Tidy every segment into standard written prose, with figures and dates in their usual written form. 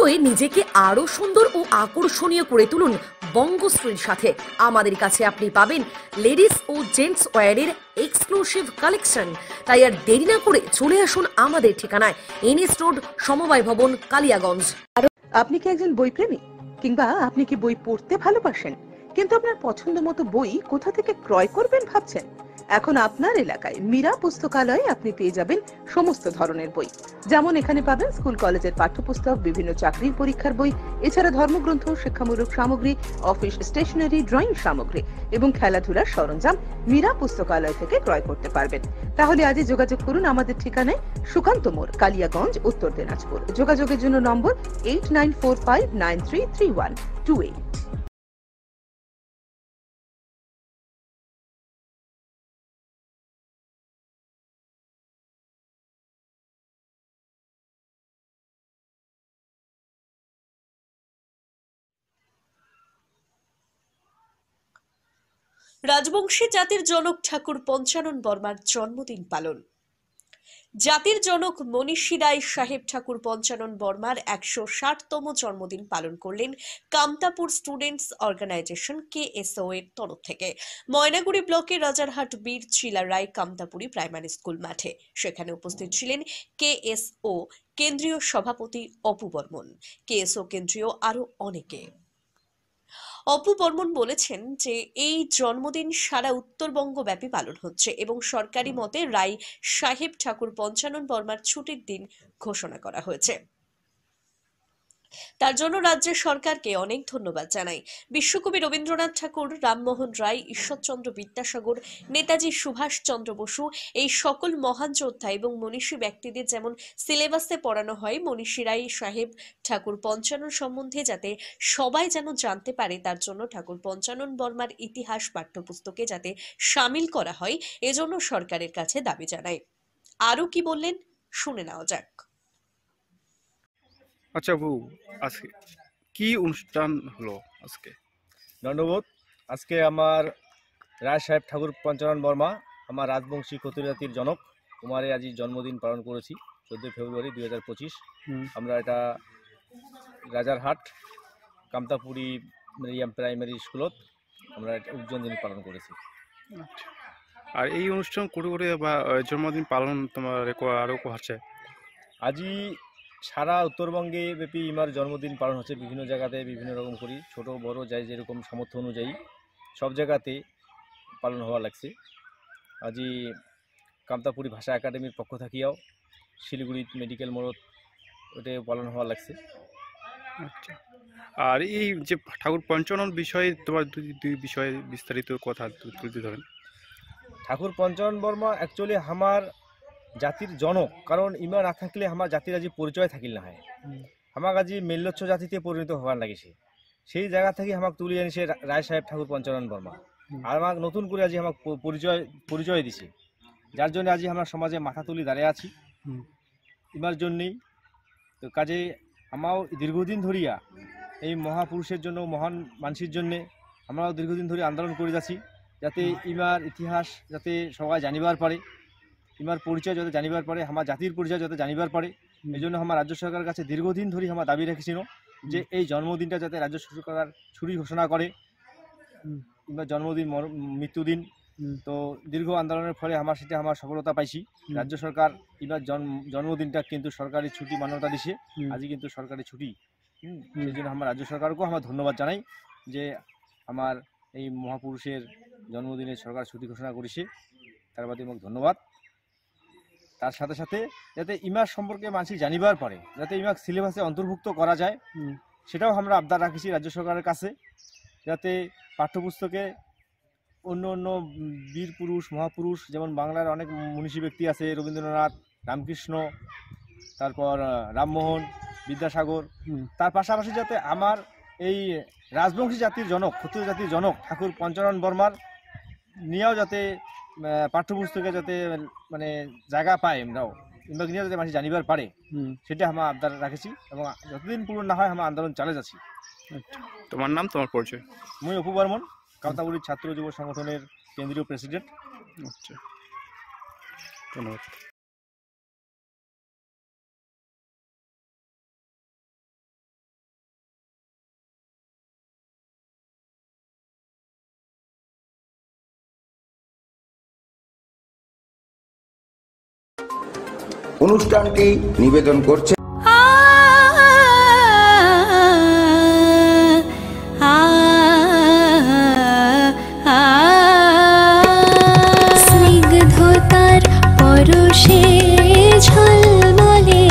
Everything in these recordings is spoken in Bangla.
পুজোয় নিজেকে আরো সুন্দর ও আকর্ষণীয় করে তুলুন বঙ্গশ্রীর সাথে। আমাদের কাছে আপনি পাবেন লেডিস ও জেন্টস ওয়্যারের এক্সক্লুসিভ কালেকশন। তাই আর দেরি না করে চলে আসুন আমাদের ঠিকানায়, এনএস রোড, সমবায় ভবন, কালিয়াগঞ্জ। আপনি কি একজন বই প্রেমী, কিংবা আপনি কি বই পড়তে ভালোবাসেন কিন্তু আপনার পছন্দ মতো বই কোথা থেকে ক্রয় করবেন ভাবছেন? এখন আপনার এলাকায় মীরা পুস্তকালয়ে আপনি পেয়ে যাবেন সমস্ত ধরনের বই। যেমন এখানে পাবেন স্কুল কলেজের পাঠ্যপুস্তক, বিভিন্ন চাকরির পরীক্ষার বই, এছাড়া ধর্মগ্রন্থ, শিক্ষামূলক সামগ্রী, অফিস স্টেশনারি, ড্রয়িং সামগ্রী এবং খেলাধুলার সরঞ্জাম মীরা পুস্তকালয় থেকে ক্রয় করতে পারবেন। তাহলে আজই যোগাযোগ করুন আমাদের ঠিকানায়, সুকান্ত মোড়, কালিয়াগঞ্জ, উত্তর দিনাজপুর। যোগাযোগের জন্য নম্বর 8945933128। রাজবংশী জাতির জনক ঠাকুর পঞ্চানন বর্মার জন্মদিন পালন। জাতির জনক মনীষী রায় সাহেব ঠাকুর পঞ্চানন বর্মার 160তম জন্মদিন পালন করলেন কামতাপুর স্টুডেন্টস অর্গানাইজেশন KSO এর তরফ থেকে। ময়নাগুড়ি ব্লকের রাজারহাট বীর চিলা রায় কামতাপুরি প্রাইমারি স্কুল মাঠে। সেখানে উপস্থিত ছিলেন KSO কেন্দ্রীয় সভাপতি অপু বর্মন, KSO কেন্দ্রীয় আরো অনেকে। অপু বর্মন বলেছেন যে এই জন্মদিন সারা উত্তরবঙ্গ ব্যাপী পালন হচ্ছে এবং সরকারি মতে রায় সাহেব ঠাকুর পঞ্চানন বর্মার ছুটির দিন ঘোষণা করা হয়েছে। তার জন্য রাজ্যের সরকারকে অনেক ধন্যবাদ জানাই। বিশ্বকবি রবীন্দ্রনাথ ঠাকুর, রামমোহন রায়, ঈশ্বরচন্দ্র বিদ্যাসাগর, নেতাজি সুভাষচন্দ্র বসু, এই সকল মহান যোদ্ধা এবং মনীষী ব্যক্তিদের যেমন সিলেবাসে পড়ানো হয়, মনীষী রায় সাহেব ঠাকুর পঞ্চানন সম্বন্ধে যাতে সবাই যেন জানতে পারে, তার জন্য ঠাকুর পঞ্চানন বর্মার ইতিহাস পাঠ্যপুস্তকে যাতে সামিল করা হয়, এজন্য সরকারের কাছে দাবি জানাই। আরো কি বললেন শুনে নেওয়া যাক। আচ্ছা বউ, আজকে কি অনুষ্ঠান হলো? আজকে ধন্যবাদ। আজকে আমার রায় সাহেব ঠাকুর পঞ্চানন বর্মা, আমার রাজবংশী ক্ষত্রিয় জাতির জনক, কুমারে আজি জন্মদিন পালন করেছি 14 ফেব্রুয়ারি 2025। আমরা এটা রাজারহাট কামতাপুরি মিডিয়াম প্রাইমারি স্কুলত আমরা জন্মদিন পালন করেছি। আচ্ছা, আর এই অনুষ্ঠান করে করে বা জন্মদিন পালন তোমার আরো হচ্ছে আজি সারা উত্তরবঙ্গে ব্যাপী ইমার জন্মদিন পালন হচ্ছে, বিভিন্ন জায়গাতে বিভিন্ন রকম করি, ছোট বড় যাই যেরকম সামর্থ্য অনুযায়ী সব জায়গাতে পালন হওয়া লাগছে। আজি কামতাপুরি ভাষা একাডেমির পক্ষ থাকিয়াও শিলিগুড়ি মেডিকেল মোড়ত ওটা পালন হওয়া লাগছে। আচ্ছা, আর এই যে ঠাকুর পঞ্চানন বিষয়ে তোমার দুই বিষয়ে বিস্তারিত কথা তুলতে ধরেন। ঠাকুর পঞ্চানন বর্মা অ্যাকচুয়ালি আমার জাতির জনক, কারণ ইমা না থাকলে আমার জাতির আজি পরিচয় থাকিল না হয়। আমাকে আজি মেল্লচ্ছ জাতিতে পরিণত হওয়ার লাগিছে, সেই জায়গা থেকে আমাকে তুলে আনিছে রায় সাহেব ঠাকুর পঞ্চানন বর্মা, আর আমাকে নতুন করে আজি আমাকে পরিচয় দিছে, যার জন্য আজি আমরা সমাজে মাথা তুলি দাঁড়িয়ে আছি ইমার জন্যই। তো কাজে আমরাও দীর্ঘদিন ধরিয়া এই মহাপুরুষের জন্য, মহান মানুষের জন্যে আমরাও দীর্ঘদিন ধরে আন্দোলন করে যাচ্ছি, যাতে ইমার ইতিহাস যাতে সবাই জানিবার পারে, ইমার পরিচয় যাতে জানিবার পারে, আমার জাতির পরিচয় যাতে জানিবার পারে। এই জন্য আমার রাজ্য সরকারের কাছে দীর্ঘদিন ধরে আমার দাবি রেখেছিল যে এই জন্মদিনটা যাতে রাজ্য সরকার ছুটি ঘোষণা করে, কিংবা জন্মদিন মৃত্যুদিন। তো দীর্ঘ আন্দোলনের ফলে আমার সেটা আমার সফলতা পাইছি। রাজ্য সরকার এবার জন্মদিনটা কিন্তু সরকারি ছুটি মান্যতা দিছে, আজই কিন্তু সরকারি ছুটি। সেই জন্য আমার রাজ্য সরকারকেও আমার ধন্যবাদ জানাই যে আমার এই মহাপুরুষের জন্মদিনে সরকার ছুটি ঘোষণা করেছে, তার বাদে আমাকে ধন্যবাদ। তার সাথে সাথে যাতে ইমার সম্পর্কে মানুষ জানিবার পারে, যাতে ইমাক সিলেবাসে অন্তর্ভুক্ত করা যায়, সেটাও আমরা আবদার রাখেছি রাজ্য সরকারের কাছে, যাতে পাঠ্যপুস্তকে অন্য অন্য বীর পুরুষ, মহাপুরুষ, যেমন বাংলার অনেক মনীষী ব্যক্তি আছে, রবীন্দ্রনাথ, রামকৃষ্ণ, তারপর রামমোহন, বিদ্যাসাগর, তার পাশাপাশি যাতে আমার এই রাজবংশী জাতির জনক, ক্ষত্রিয় জাতির জনক ঠাকুর পঞ্চানন বর্মার নিয়েও যাতে পাঠ্যপুস্তকে যাতে মানে জায়গা পায়, আমরাও কিংবা নিয়ে যাতে মানুষ জানিবার পারে, সেটা আমরা আবদার রাখেছি এবং যতদিন পূরণ না হয় আমরা আন্দোলন চালিয়ে যাচ্ছি। তোমার নাম, তোমার পরিচয়? মুই অপু বর্মন, কামতাপুরীর ছাত্র যুব সংগঠনের কেন্দ্রীয় প্রেসিডেন্ট। আচ্ছা, ধন্যবাদ। অনুষ্ঠানটি নিবেদন করছে স্নিগ্ধতার পরশে ঝলমলে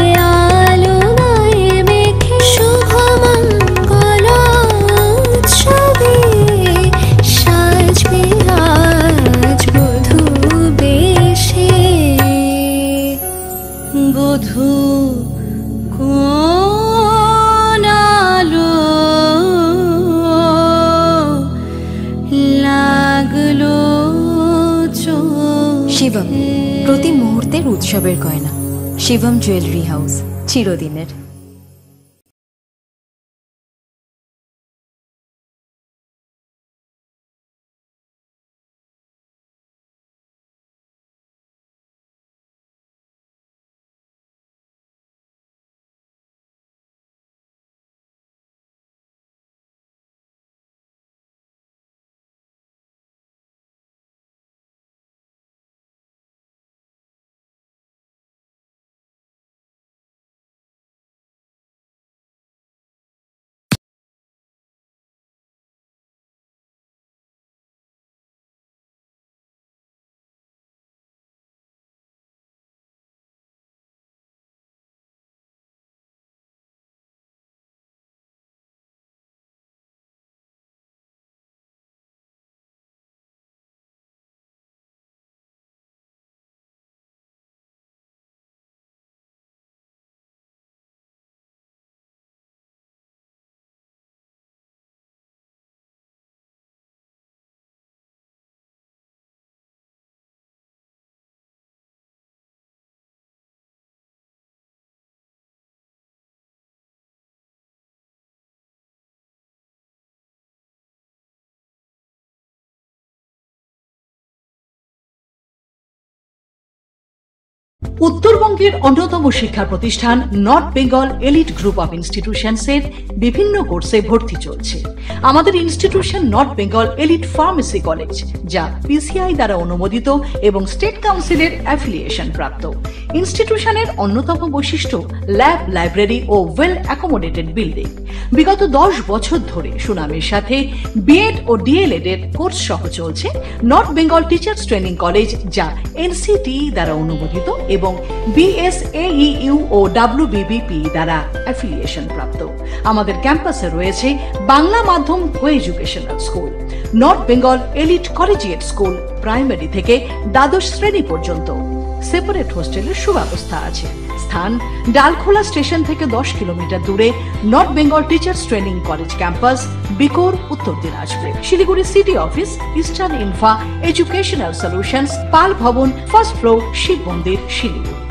আলোয় মেখে শুভমঙ্গল উৎসবে সাজবে আজ বধূ বেশে। বধূ কোন আলো লাগলো শিবম, প্রতি মুহূর্তের উৎসবের গয়না। শিবম জুয়েলারি হাউস, চিরদিনের। উত্তরবঙ্গের অন্যতম শিক্ষা প্রতিষ্ঠান North Bengal elite group of ইনস্টিটিউশনসের বিভিন্ন কোর্সে ভর্তি চলছে। আমাদের institution North Bengal elite pharmacy college, যা পিসিআই দ্বারা অনুমোদিত এবং স্টেট কাউন্সিলের অ্যাফিলিয়েশন প্রাপ্ত। ইনস্টিটিউশনের অন্যতম বৈশিষ্ট্য ল্যাব, লাইব্রেরি ও ওয়েল অ্যাকোমোডেটেড বিল্ডিং। বিগত 10 বছর ধরে সুনামের সাথে বিএড ও ডিএলএড এর কোর্স সহ চলছে north Bengal teachers training college, যা এনসিটিই দ্বারা অনুমোদিত এবং বিএসএইউ ও ডাব্লিউবিবিপি দ্বারা অ্যাফিলিয়েশন প্রাপ্ত। আমাদের ক্যাম্পাসে রয়েছে বাংলা মাধ্যম কো educational school, north Bengal elite collegiate school, primary থেকে দ্বাদশ শ্রেণী পর্যন্ত। সেপারেট হোস্টেলের সুব্যবস্থা আছে। স্থান ডালখোলা স্টেশন থেকে 10 কিলোমিটার দূরে North Bengal teachers training college campus, Bikor, Uttar Dinajpur. Siliguri city office, eastern infra educational solutions, Pal Bhavan, first floor, Shiva মন্দির, শিলিগুড়ি।